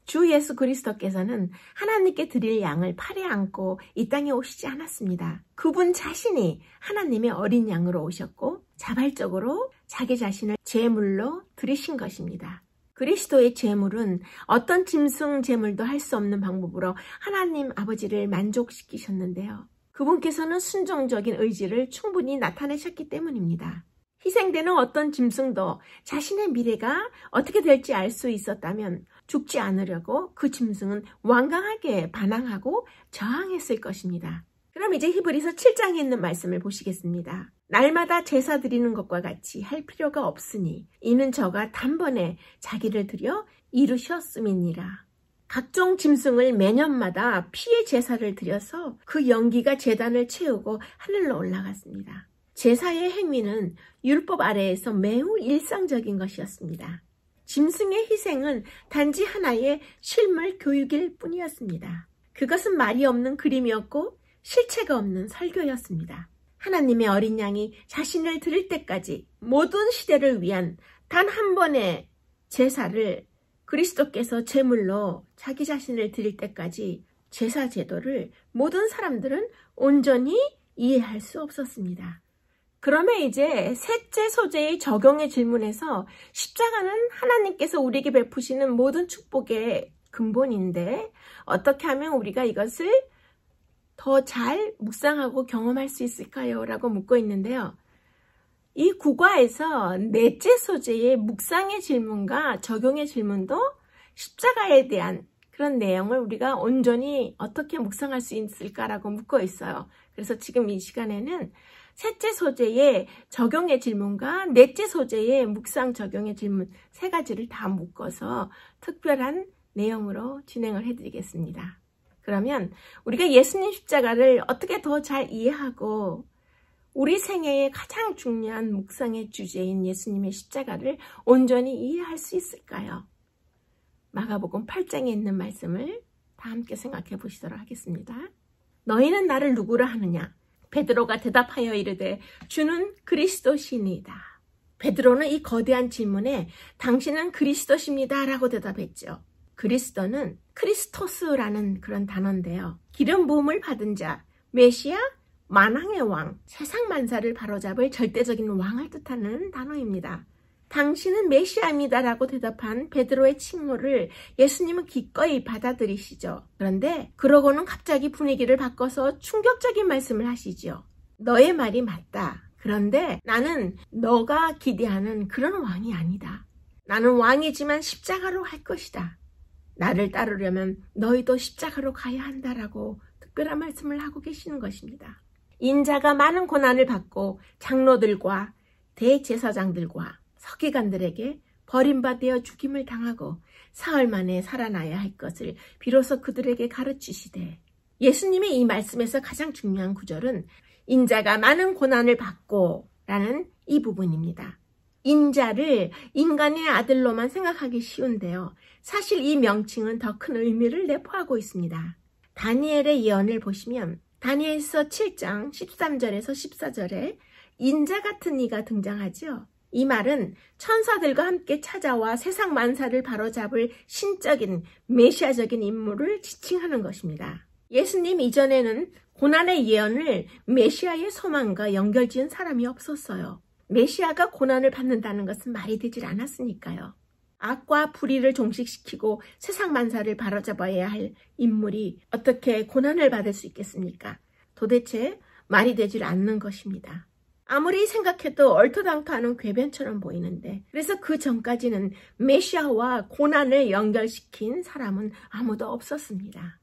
주 예수 그리스도께서는 하나님께 드릴 양을 팔에 안고 이 땅에 오시지 않았습니다. 그분 자신이 하나님의 어린 양으로 오셨고 자발적으로 자기 자신을 제물로 드리신 것입니다. 그리스도의 제물은 어떤 짐승 제물도 할 수 없는 방법으로 하나님 아버지를 만족시키셨는데요. 그분께서는 순종적인 의지를 충분히 나타내셨기 때문입니다. 희생되는 어떤 짐승도 자신의 미래가 어떻게 될지 알 수 있었다면 죽지 않으려고 그 짐승은 완강하게 반항하고 저항했을 것입니다. 그럼 이제 히브리서 7장에 있는 말씀을 보시겠습니다. 날마다 제사 드리는 것과 같이 할 필요가 없으니 이는 저가 단번에 자기를 드려 이루셨음이니라. 각종 짐승을 매년마다 피의 제사를 드려서 그 연기가 제단을 채우고 하늘로 올라갔습니다. 제사의 행위는 율법 아래에서 매우 일상적인 것이었습니다. 짐승의 희생은 단지 하나의 실물 교육일 뿐이었습니다. 그것은 말이 없는 그림이었고 실체가 없는 설교였습니다. 하나님의 어린 양이 자신을 드릴 때까지 모든 시대를 위한 단 한 번의 제사를 그리스도께서 제물로 자기 자신을 드릴 때까지 제사 제도를 모든 사람들은 온전히 이해할 수 없었습니다. 그러면 이제 셋째 소재의 적용의 질문에서 십자가는 하나님께서 우리에게 베푸시는 모든 축복의 근본인데 어떻게 하면 우리가 이것을 더 잘 묵상하고 경험할 수 있을까요? 라고 묻고 있는데요. 이 구과에서 넷째 소재의 묵상의 질문과 적용의 질문도 십자가에 대한 그런 내용을 우리가 온전히 어떻게 묵상할 수 있을까라고 묻고 있어요. 그래서 지금 이 시간에는 셋째 소재의 적용의 질문과 넷째 소재의 묵상 적용의 질문 세 가지를 다 묶어서 특별한 내용으로 진행을 해드리겠습니다. 그러면 우리가 예수님 십자가를 어떻게 더 잘 이해하고 우리 생애의 가장 중요한 묵상의 주제인 예수님의 십자가를 온전히 이해할 수 있을까요? 마가복음 8장에 있는 말씀을 다 함께 생각해 보시도록 하겠습니다. 너희는 나를 누구라 하느냐? 베드로가 대답하여 이르되 주는 그리스도시니이다. 베드로는 이 거대한 질문에 당신은 그리스도십니다 라고 대답했죠. 그리스도는 크리스토스라는 그런 단어인데요. 기름 부음을 받은 자, 메시아, 만왕의 왕, 세상 만사를 바로잡을 절대적인 왕을 뜻하는 단어입니다. 당신은 메시아입니다 라고 대답한 베드로의 칭호를 예수님은 기꺼이 받아들이시죠. 그런데 그러고는 갑자기 분위기를 바꿔서 충격적인 말씀을 하시죠. 너의 말이 맞다. 그런데 나는 너가 기대하는 그런 왕이 아니다. 나는 왕이지만 십자가로 갈 것이다. 나를 따르려면 너희도 십자가로 가야 한다라고 특별한 말씀을 하고 계시는 것입니다. 인자가 많은 고난을 받고 장로들과 대제사장들과 서기관들에게 버림받아 죽임을 당하고 사흘 만에 살아나야 할 것을 비로소 그들에게 가르치시되 예수님의 이 말씀에서 가장 중요한 구절은 인자가 많은 고난을 받고 라는 이 부분입니다. 인자를 인간의 아들로만 생각하기 쉬운데요. 사실 이 명칭은 더 큰 의미를 내포하고 있습니다. 다니엘의 예언을 보시면 다니엘서 7장 13절에서 14절에 인자 같은 이가 등장하죠. 이 말은 천사들과 함께 찾아와 세상 만사를 바로잡을 신적인 메시아적인 인물을 지칭하는 것입니다. 예수님 이전에는 고난의 예언을 메시아의 소망과 연결지은 사람이 없었어요. 메시아가 고난을 받는다는 것은 말이 되질 않았으니까요. 악과 불의를 종식시키고 세상 만사를 바로잡아야 할 인물이 어떻게 고난을 받을 수 있겠습니까? 도대체 말이 되질 않는 것입니다. 아무리 생각해도 얼토당토하는 궤변처럼 보이는데 그래서 그 전까지는 메시아와 고난을 연결시킨 사람은 아무도 없었습니다.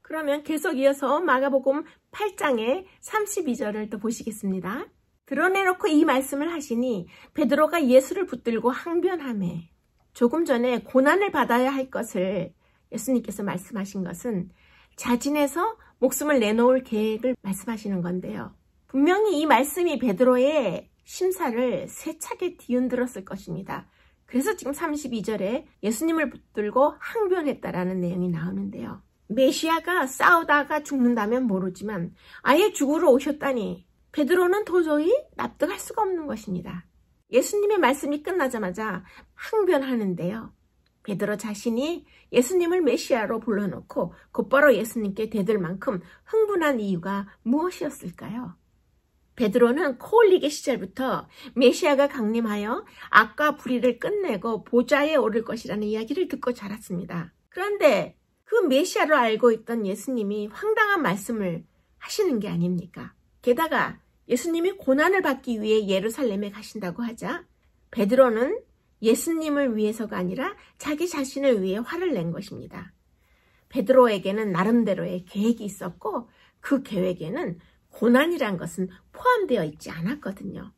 그러면 계속 이어서 마가복음 8장의 32절을 또 보시겠습니다. 드러내놓고 이 말씀을 하시니 베드로가 예수를 붙들고 항변하매, 조금 전에 고난을 받아야 할 것을 예수님께서 말씀하신 것은 자진해서 목숨을 내놓을 계획을 말씀하시는 건데요. 분명히 이 말씀이 베드로의 심사를 세차게 뒤흔들었을 것입니다. 그래서 지금 32절에 예수님을 붙들고 항변했다라는 내용이 나오는데요. 메시아가 싸우다가 죽는다면 모르지만 아예 죽으러 오셨다니 베드로는 도저히 납득할 수가 없는 것입니다. 예수님의 말씀이 끝나자마자 항변하는데요. 베드로 자신이 예수님을 메시아로 불러놓고 곧바로 예수님께 대들 만큼 흥분한 이유가 무엇이었을까요? 베드로는 코 올리기 시절부터 메시아가 강림하여 악과 불의를 끝내고 보좌에 오를 것이라는 이야기를 듣고 자랐습니다. 그런데 그 메시아로 알고 있던 예수님이 황당한 말씀을 하시는 게 아닙니까? 게다가 예수님이 고난을 받기 위해 예루살렘에 가신다고 하자 베드로는 예수님을 위해서가 아니라 자기 자신을 위해 화를 낸 것입니다. 베드로에게는 나름대로의 계획이 있었고 그 계획에는 고난이란 것은 포함되어 있지 않았거든요.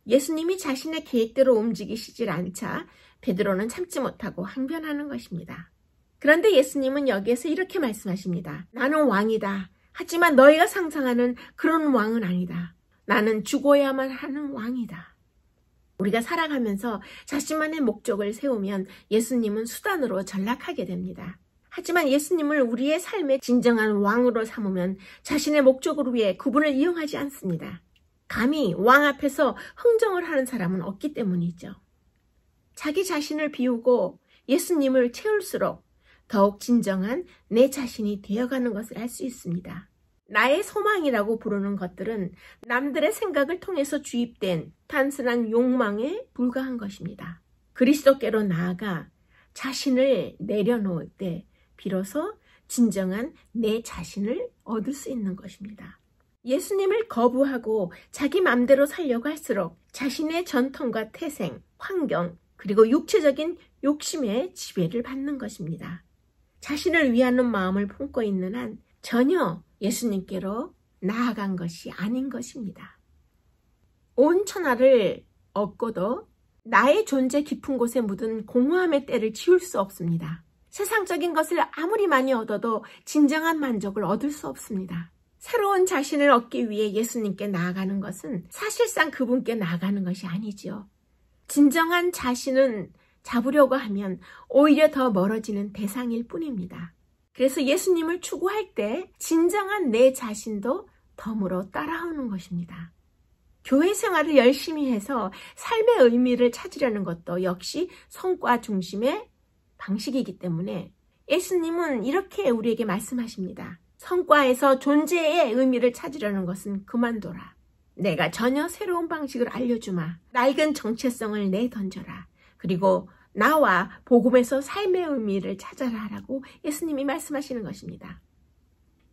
예수님이 자신의 계획대로 움직이시질 않자 베드로는 참지 못하고 항변하는 것입니다. 그런데 예수님은 여기에서 이렇게 말씀하십니다. 나는 왕이다. 하지만 너희가 상상하는 그런 왕은 아니다. 나는 죽어야만 하는 왕이다. 우리가 살아가면서 자신만의 목적을 세우면 예수님은 수단으로 전락하게 됩니다. 하지만 예수님을 우리의 삶의 진정한 왕으로 삼으면 자신의 목적을 위해 그분을 이용하지 않습니다. 감히 왕 앞에서 흥정을 하는 사람은 없기 때문이죠. 자기 자신을 비우고 예수님을 채울수록 더욱 진정한 내 자신이 되어가는 것을 알 수 있습니다. 나의 소망이라고 부르는 것들은 남들의 생각을 통해서 주입된 단순한 욕망에 불과한 것입니다. 그리스도께로 나아가 자신을 내려놓을 때 비로소 진정한 내 자신을 얻을 수 있는 것입니다. 예수님을 거부하고 자기 맘대로 살려고 할수록 자신의 전통과 태생, 환경, 그리고 육체적인 욕심에 지배를 받는 것입니다. 자신을 위하는 마음을 품고 있는 한 전혀 예수님께로 나아간 것이 아닌 것입니다. 온 천하를 얻고도 나의 존재 깊은 곳에 묻은 공허함의 때를 지울 수 없습니다. 세상적인 것을 아무리 많이 얻어도 진정한 만족을 얻을 수 없습니다. 새로운 자신을 얻기 위해 예수님께 나아가는 것은 사실상 그분께 나아가는 것이 아니지요. 진정한 자신은 잡으려고 하면 오히려 더 멀어지는 대상일 뿐입니다. 그래서 예수님을 추구할 때 진정한 내 자신도 덤으로 따라오는 것입니다. 교회 생활을 열심히 해서 삶의 의미를 찾으려는 것도 역시 성과 중심의 방식이기 때문에 예수님은 이렇게 우리에게 말씀하십니다. 성과에서 존재의 의미를 찾으려는 것은 그만둬라. 내가 전혀 새로운 방식을 알려주마. 낡은 정체성을 내던져라. 그리고 나와 복음에서 삶의 의미를 찾아라라고 예수님이 말씀하시는 것입니다.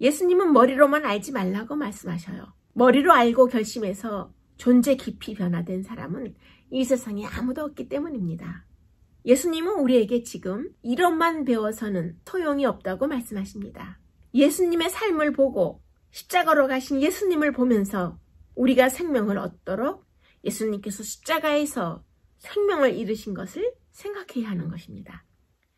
예수님은 머리로만 알지 말라고 말씀하셔요. 머리로 알고 결심해서 존재 깊이 변화된 사람은 이 세상에 아무도 없기 때문입니다. 예수님은 우리에게 지금 이론만 배워서는 소용이 없다고 말씀하십니다. 예수님의 삶을 보고 십자가로 가신 예수님을 보면서 우리가 생명을 얻도록 예수님께서 십자가에서 생명을 잃으신 것을 생각해야 하는 것입니다.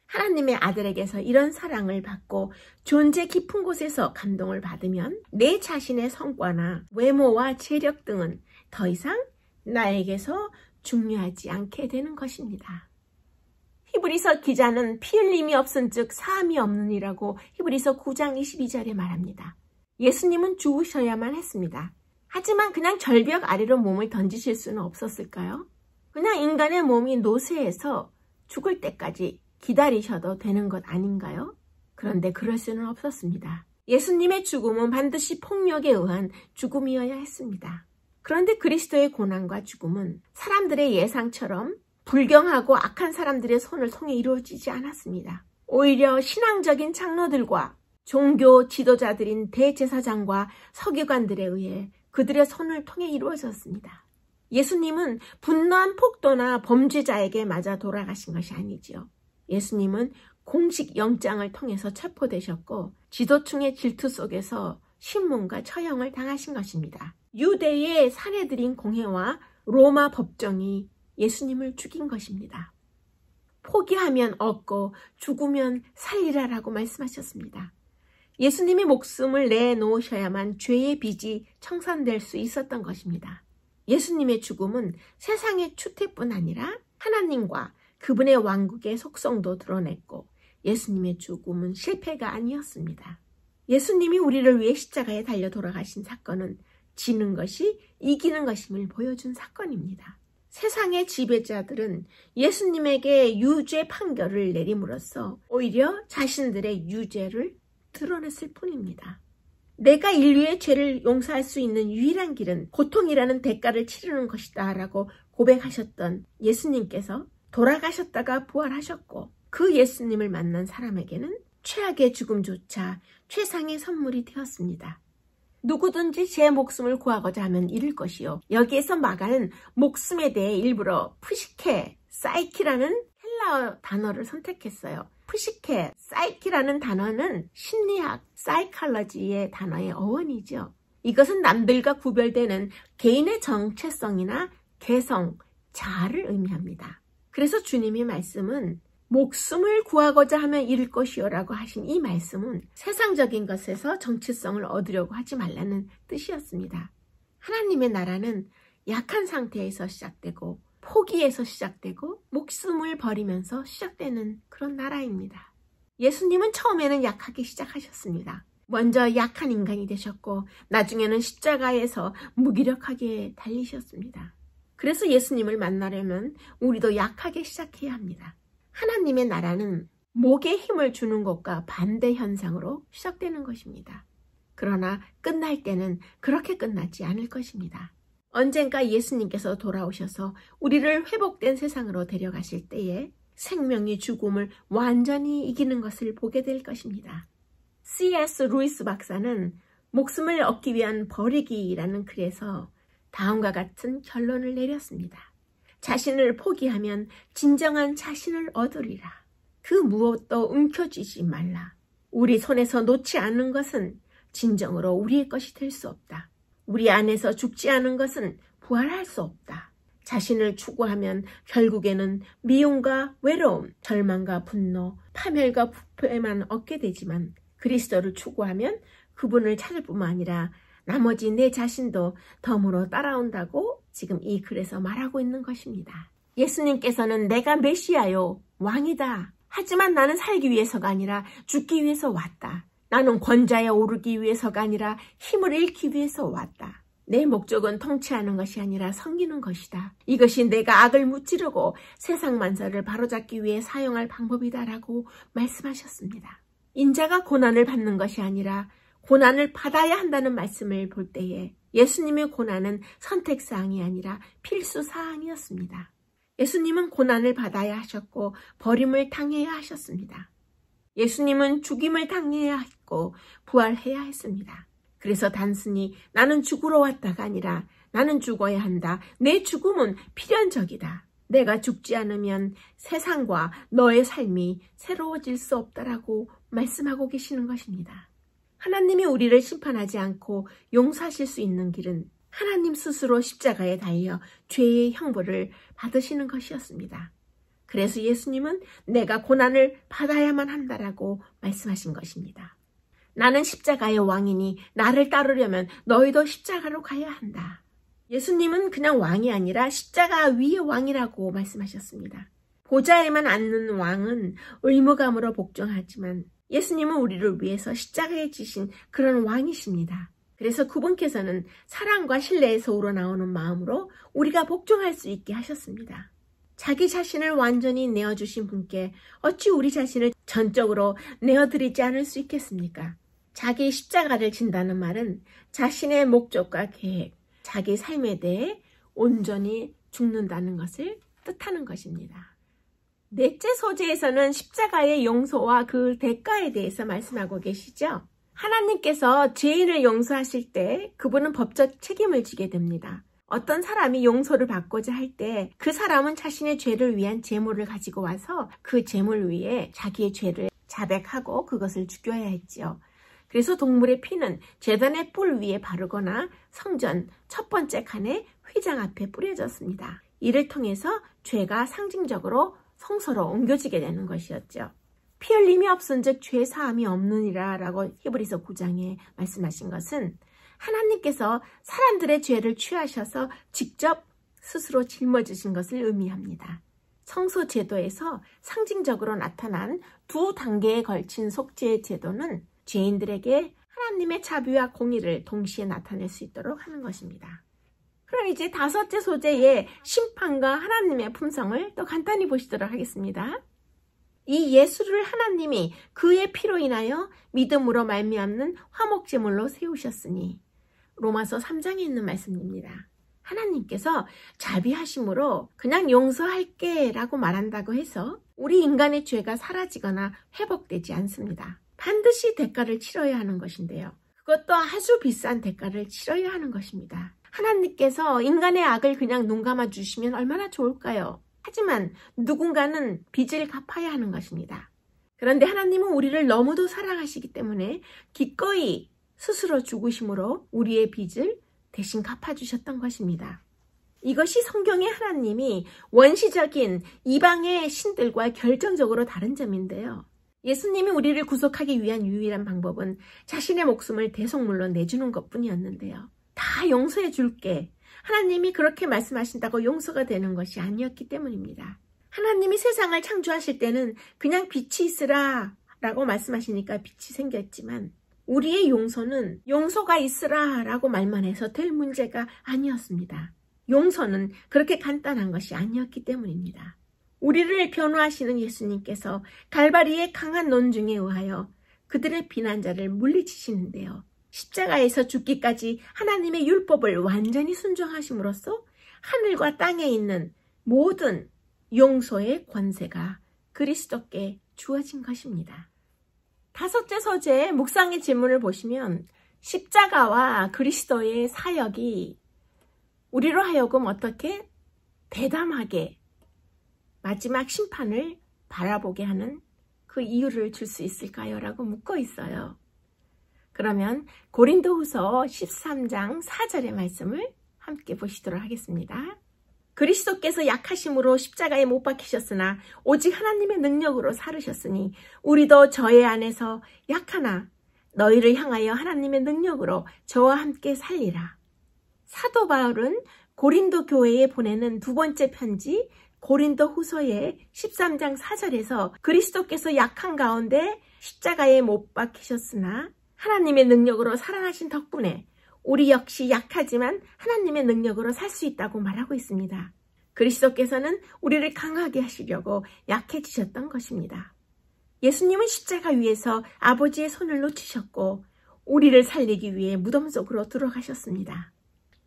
하나님의 아들에게서 이런 사랑을 받고 존재 깊은 곳에서 감동을 받으면 내 자신의 성과나 외모와 재력 등은 더 이상 나에게서 중요하지 않게 되는 것입니다. 히브리서 기자는 피 흘림이 없은즉 사함이 없느니라고 히브리서 9장 22절에 말합니다. 예수님은 죽으셔야만 했습니다. 하지만 그냥 절벽 아래로 몸을 던지실 수는 없었을까요? 그냥 인간의 몸이 노쇠해서 죽을 때까지 기다리셔도 되는 것 아닌가요? 그런데 그럴 수는 없었습니다. 예수님의 죽음은 반드시 폭력에 의한 죽음이어야 했습니다. 그런데 그리스도의 고난과 죽음은 사람들의 예상처럼 불경하고 악한 사람들의 손을 통해 이루어지지 않았습니다. 오히려 신앙적인 장로들과 종교 지도자들인 대제사장과 서기관들에 의해 그들의 손을 통해 이루어졌습니다. 예수님은 분노한 폭도나 범죄자에게 맞아 돌아가신 것이 아니지요. 예수님은 공식 영장을 통해서 체포되셨고 지도층의 질투 속에서 신문과 처형을 당하신 것입니다. 유대의 사내들인 공회와 로마 법정이 예수님을 죽인 것입니다. 포기하면 얻고 죽으면 살리라라고 말씀하셨습니다. 예수님이 목숨을 내놓으셔야만 죄의 빚이 청산될 수 있었던 것입니다. 예수님의 죽음은 세상의 추태뿐 아니라 하나님과 그분의 왕국의 속성도 드러냈고 예수님의 죽음은 실패가 아니었습니다. 예수님이 우리를 위해 십자가에 달려 돌아가신 사건은 지는 것이 이기는 것임을 보여준 사건입니다. 세상의 지배자들은 예수님에게 유죄 판결을 내림으로써 오히려 자신들의 유죄를 드러냈을 뿐입니다. 내가 인류의 죄를 용서할 수 있는 유일한 길은 고통이라는 대가를 치르는 것이다 라고 고백하셨던 예수님께서 돌아가셨다가 부활하셨고 그 예수님을 만난 사람에게는 최악의 죽음조차 최상의 선물이 되었습니다. 누구든지 제 목숨을 구하고자 하면 잃을 것이요. 여기에서 마가는 목숨에 대해 일부러 푸시케, 사이키라는 헬라어 단어를 선택했어요. 푸시케, 사이키라는 단어는 심리학, 사이칼러지의 단어의 어원이죠. 이것은 남들과 구별되는 개인의 정체성이나 개성, 자아를 의미합니다. 그래서 주님의 말씀은 목숨을 구하고자 하면 잃을 것이요 라고 하신 이 말씀은 세상적인 것에서 정체성을 얻으려고 하지 말라는 뜻이었습니다. 하나님의 나라는 약한 상태에서 시작되고 포기에서 시작되고 목숨을 버리면서 시작되는 그런 나라입니다. 예수님은 처음에는 약하게 시작하셨습니다. 먼저 약한 인간이 되셨고 나중에는 십자가에서 무기력하게 달리셨습니다. 그래서 예수님을 만나려면 우리도 약하게 시작해야 합니다. 하나님의 나라는 목에 힘을 주는 것과 반대 현상으로 시작되는 것입니다. 그러나 끝날 때는 그렇게 끝나지 않을 것입니다. 언젠가 예수님께서 돌아오셔서 우리를 회복된 세상으로 데려가실 때에 생명이 죽음을 완전히 이기는 것을 보게 될 것입니다. C.S. 루이스 박사는 목숨을 얻기 위한 버리기라는 글에서 다음과 같은 결론을 내렸습니다. 자신을 포기하면 진정한 자신을 얻으리라. 그 무엇도 움켜쥐지 말라. 우리 손에서 놓지 않는 것은 진정으로 우리의 것이 될 수 없다. 우리 안에서 죽지 않은 것은 부활할 수 없다. 자신을 추구하면 결국에는 미움과 외로움, 절망과 분노, 파멸과 부패만 얻게 되지만 그리스도를 추구하면 그분을 찾을 뿐만 아니라 나머지 내 자신도 덤으로 따라온다고 지금 이 글에서 말하고 있는 것입니다. 예수님께서는 내가 메시아요, 왕이다. 하지만 나는 살기 위해서가 아니라 죽기 위해서 왔다. 나는 권좌에 오르기 위해서가 아니라 힘을 잃기 위해서 왔다. 내 목적은 통치하는 것이 아니라 섬기는 것이다. 이것이 내가 악을 무찌르고 세상 만사를 바로잡기 위해 사용할 방법이다라고 말씀하셨습니다. 인자가 고난을 받는 것이 아니라 고난을 받아야 한다는 말씀을 볼 때에 예수님의 고난은 선택사항이 아니라 필수사항이었습니다. 예수님은 고난을 받아야 하셨고 버림을 당해야 하셨습니다. 예수님은 죽임을 당해야 했고 부활해야 했습니다. 그래서 단순히 나는 죽으러 왔다가 아니라 나는 죽어야 한다. 내 죽음은 필연적이다. 내가 죽지 않으면 세상과 너의 삶이 새로워질 수 없다라고 말씀하고 계시는 것입니다. 하나님이 우리를 심판하지 않고 용서하실 수 있는 길은 하나님 스스로 십자가에 달려 죄의 형벌을 받으시는 것이었습니다. 그래서 예수님은 내가 고난을 받아야만 한다라고 말씀하신 것입니다. 나는 십자가의 왕이니 나를 따르려면 너희도 십자가로 가야 한다. 예수님은 그냥 왕이 아니라 십자가 위의 왕이라고 말씀하셨습니다. 보좌에만 앉는 왕은 의무감으로 복종하지만 예수님은 우리를 위해서 십자가에 지신 그런 왕이십니다. 그래서 그분께서는 사랑과 신뢰에서 우러나오는 마음으로 우리가 복종할 수 있게 하셨습니다. 자기 자신을 완전히 내어주신 분께 어찌 우리 자신을 전적으로 내어드리지 않을 수 있겠습니까? 자기 십자가를 진다는 말은 자신의 목적과 계획, 자기 삶에 대해 온전히 죽는다는 것을 뜻하는 것입니다. 넷째 소재에서는 십자가의 용서와 그 대가에 대해서 말씀하고 계시죠. 하나님께서 죄인을 용서하실 때 그분은 법적 책임을 지게 됩니다. 어떤 사람이 용서를 받고자 할 때 그 사람은 자신의 죄를 위한 제물을 가지고 와서 그 제물 위에 자기의 죄를 자백하고 그것을 죽여야 했지요. 그래서 동물의 피는 제단의 뿔 위에 바르거나 성전 첫 번째 칸의 휘장 앞에 뿌려졌습니다. 이를 통해서 죄가 상징적으로 성소로 옮겨지게 되는 것이었죠. 피 흘림이 없은즉 죄 사함이 없느니라 라고 히브리서 9장에 말씀하신 것은 하나님께서 사람들의 죄를 취하셔서 직접 스스로 짊어지신 것을 의미합니다. 성소 제도에서 상징적으로 나타난 두 단계에 걸친 속죄의 제도는 죄인들에게 하나님의 자비와 공의를 동시에 나타낼 수 있도록 하는 것입니다. 그럼 이제 다섯째 소재의 심판과 하나님의 품성을 또 간단히 보시도록 하겠습니다. 이 예수를 하나님이 그의 피로 인하여 믿음으로 말미암는 화목제물로 세우셨으니 로마서 3장에 있는 말씀입니다. 하나님께서 자비하심으로 그냥 용서할게 라고 말한다고 해서 우리 인간의 죄가 사라지거나 회복되지 않습니다. 반드시 대가를 치러야 하는 것인데요. 그것도 아주 비싼 대가를 치러야 하는 것입니다. 하나님께서 인간의 악을 그냥 눈 감아 주시면 얼마나 좋을까요? 하지만 누군가는 빚을 갚아야 하는 것입니다. 그런데 하나님은 우리를 너무도 사랑하시기 때문에 기꺼이 스스로 죽으심으로 우리의 빚을 대신 갚아주셨던 것입니다. 이것이 성경의 하나님이 원시적인 이방의 신들과 결정적으로 다른 점인데요. 예수님이 우리를 구속하기 위한 유일한 방법은 자신의 목숨을 대속물로 내주는 것뿐이었는데요. 다 용서해 줄게. 하나님이 그렇게 말씀하신다고 용서가 되는 것이 아니었기 때문입니다. 하나님이 세상을 창조하실 때는 그냥 빛이 있으라 라고 말씀하시니까 빛이 생겼지만 우리의 용서는 용서가 있으라 라고 말만 해서 될 문제가 아니었습니다. 용서는 그렇게 간단한 것이 아니었기 때문입니다. 우리를 변호하시는 예수님께서 갈바리의 강한 논중에 의하여 그들의 비난자를 물리치시는데요. 십자가에서 죽기까지 하나님의 율법을 완전히 순종하심으로써 하늘과 땅에 있는 모든 용서의 권세가 그리스도께 주어진 것입니다. 다섯째 소재의 묵상의 질문을 보시면 십자가와 그리스도의 사역이 우리로 하여금 어떻게 대담하게 마지막 심판을 바라보게 하는 그 이유를 줄 수 있을까요? 라고 묻고 있어요. 그러면 고린도후서 13장 4절의 말씀을 함께 보시도록 하겠습니다. 그리스도께서 약하심으로 십자가에 못 박히셨으나 오직 하나님의 능력으로 살으셨으니 우리도 저의 안에서 약하나 너희를 향하여 하나님의 능력으로 저와 함께 살리라. 사도 바울은 고린도 교회에 보내는 두 번째 편지 고린도 후서의 13장 4절에서 그리스도께서 약한 가운데 십자가에 못 박히셨으나 하나님의 능력으로 살아나신 덕분에 우리 역시 약하지만 하나님의 능력으로 살 수 있다고 말하고 있습니다. 그리스도께서는 우리를 강하게 하시려고 약해지셨던 것입니다. 예수님은 십자가 위에서 아버지의 손을 놓치셨고 우리를 살리기 위해 무덤 속으로 들어가셨습니다.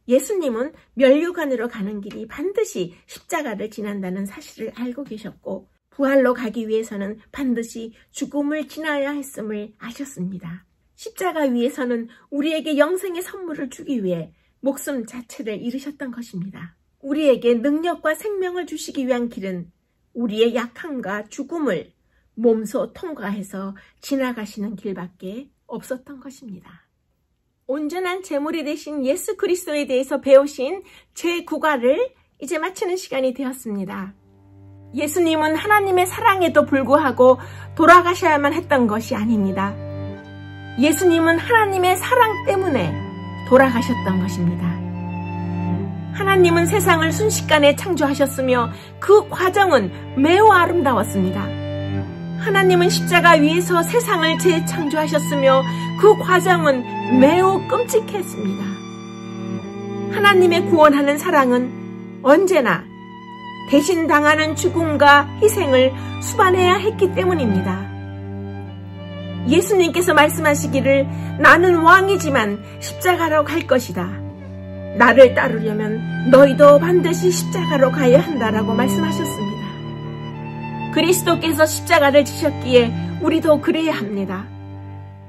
예수님은 면류관으로 가는 길이 반드시 십자가를 지난다는 사실을 알고 계셨고 부활로 가기 위해서는 반드시 죽음을 지나야 했음을 아셨습니다. 십자가 위에서는 우리에게 영생의 선물을 주기 위해 목숨 자체를 잃으셨던 것입니다. 우리에게 능력과 생명을 주시기 위한 길은 우리의 약함과 죽음을 몸소 통과해서 지나가시는 길밖에 없었던 것입니다. 온전한 제물이 되신 예수 그리스도에 대해서 배우신 제9과를 이제 마치는 시간이 되었습니다. 예수님은 하나님의 사랑에도 불구하고 돌아가셔야만 했던 것이 아닙니다. 예수님은 하나님의 사랑 때문에 돌아가셨던 것입니다. 하나님은 세상을 순식간에 창조하셨으며 그 과정은 매우 아름다웠습니다. 하나님은 십자가 위에서 세상을 재창조하셨으며 그 과정은 매우 끔찍했습니다. 하나님의 구원하는 사랑은 언제나 대신 당하는 죽음과 희생을 수반해야 했기 때문입니다. 예수님께서 말씀하시기를 나는 왕이지만 십자가로 갈 것이다. 나를 따르려면 너희도 반드시 십자가로 가야 한다라고 말씀하셨습니다. 그리스도께서 십자가를 지셨기에 우리도 그래야 합니다.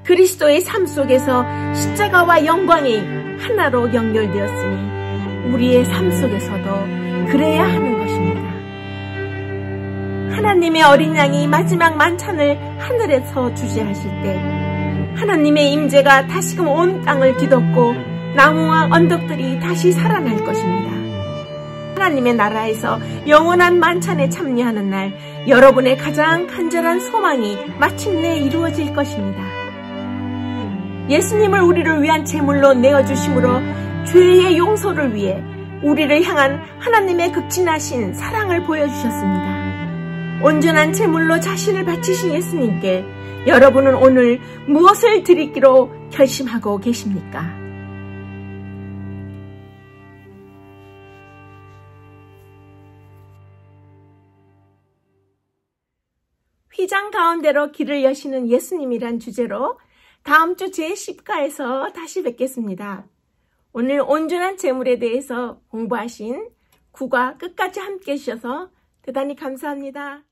그리스도의 삶 속에서 십자가와 영광이 하나로 연결되었으니 우리의 삶 속에서도 그래야 하는 것입니다. 하나님의 어린 양이 마지막 만찬을 하늘에서 주재하실 때 하나님의 임재가 다시금 온 땅을 뒤덮고 나무와 언덕들이 다시 살아날 것입니다. 하나님의 나라에서 영원한 만찬에 참여하는 날, 여러분의 가장 간절한 소망이 마침내 이루어질 것입니다. 예수님을 우리를 위한 제물로 내어주심으로 죄의 용서를 위해 우리를 향한 하나님의 극진하신 사랑을 보여주셨습니다. 온전한 제물로 자신을 바치신 예수님께 여러분은 오늘 무엇을 드리기로 결심하고 계십니까? 휘장 가운데로 길을 여시는 예수님이란 주제로 다음 주 제10가에서 다시 뵙겠습니다. 오늘 온전한 제물에 대해서 공부하신 9과 끝까지 함께 해주셔서 대단히 감사합니다.